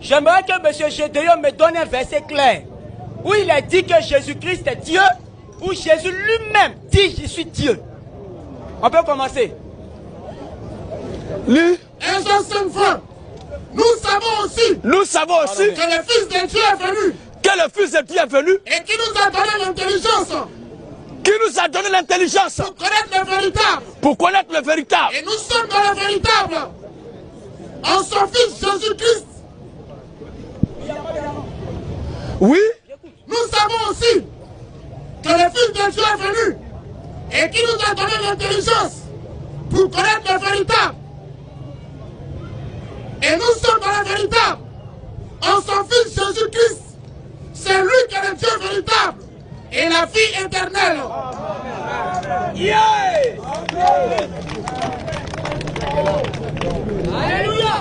J'aimerais que M. Gédéon me donne un verset clair où il a dit que Jésus-Christ est Dieu, où Jésus lui-même dit je suis Dieu. On peut commencer. Lis. Un seul fois. Nous savons aussi que le Fils de Dieu est venu. Que le Fils de Dieu est venu. Et qui nous a donné l'intelligence. Qui nous a donné l'intelligence. Pour connaître le véritable. Pour connaître le véritable. Et nous sommes dans le véritable. En son Fils Jésus-Christ. Oui. Nous savons aussi que le Fils de Dieu est venu. Et qui nous a donné l'intelligence. Pour connaître le véritable. Et nous sommes dans le véritable. En son Fils Jésus-Christ. C'est lui qui est le Dieu véritable. Et la vie éternelle. Yeah! Alléluia!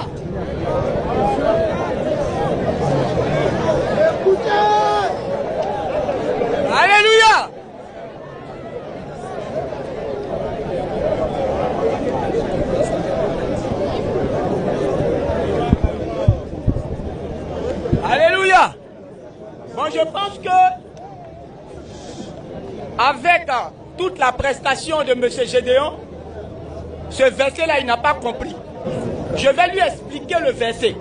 Alléluia! Alléluia! Bon, je pense que avec toute la prestation de M. Gédéon, ce verset-là, il n'a pas compris. Je vais lui expliquer le verset.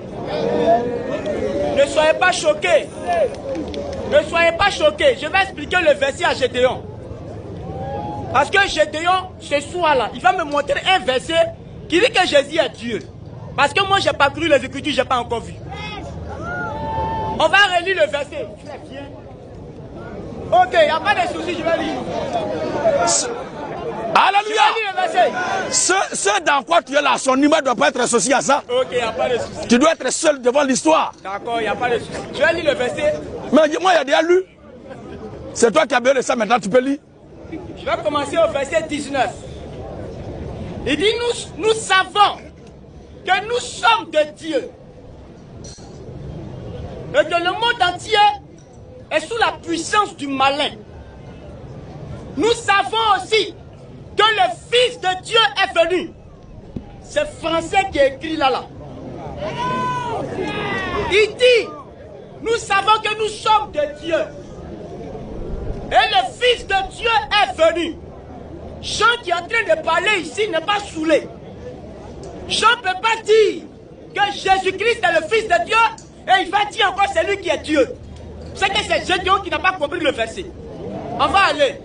Ne soyez pas choqués. Ne soyez pas choqués. Je vais expliquer le verset à Gédéon. Parce que Gédéon, ce soir-là, il va me montrer un verset qui dit que Jésus est Dieu. Parce que moi, je n'ai pas cru les Écritures, je n'ai pas encore vu. On va relire le verset. Ok, il n'y a pas de souci, je vais lire. Alléluia. Je vais lire le verset. Ce dans quoi tu es là, son image ne doit pas être associé à ça. Ok, il n'y a pas de souci. Tu dois être seul devant l'histoire. D'accord, il n'y a pas de souci. Je vais lire le verset. Mais moi, il y a déjà lu. C'est toi qui as besoin de ça, maintenant tu peux lire. Je vais commencer au verset 19. Il dit, nous savons que nous sommes de Dieu. Et que le monde entier est sous la puissance du malin. Nous savons aussi que le Fils de Dieu est venu. C'est français qui est écrit là. Il dit, nous savons que nous sommes de Dieu. Et le Fils de Dieu est venu. Jean qui est en train de parler ici n'est pas saoulé. Jean ne peut pas dire que Jésus-Christ est le Fils de Dieu et il va dire encore c'est lui qui est Dieu. C'est que c'est Gédéon qui n'a pas compris le verset. On va aller.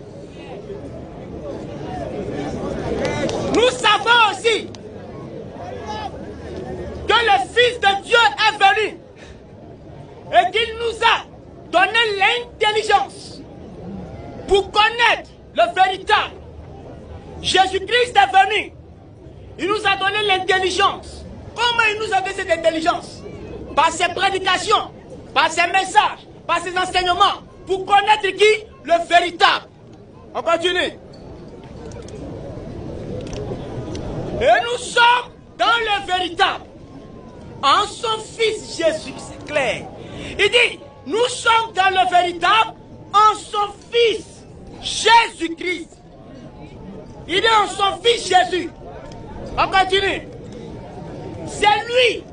Nous savons aussi que le Fils de Dieu est venu et qu'il nous a donné l'intelligence pour connaître le véritable. Jésus-Christ est venu. Il nous a donné l'intelligence. Comment il nous a donné cette intelligence? Par ses prédications, par ses messages, par ses enseignements, pour connaître qui? Le véritable. On continue. Et nous sommes dans le véritable. En son Fils Jésus, c'est clair. Il dit, nous sommes dans le véritable en son Fils Jésus-Christ. Il est en son Fils Jésus. On continue. C'est lui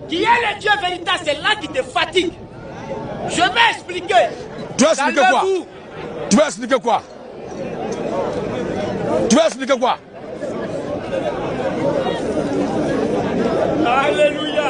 qui est le Dieu véritable. C'est là qui te fatigue. Je vais expliquer. Tu vas expliquer quoi? Tu vas expliquer quoi? Tu vas expliquer quoi? Alléluia.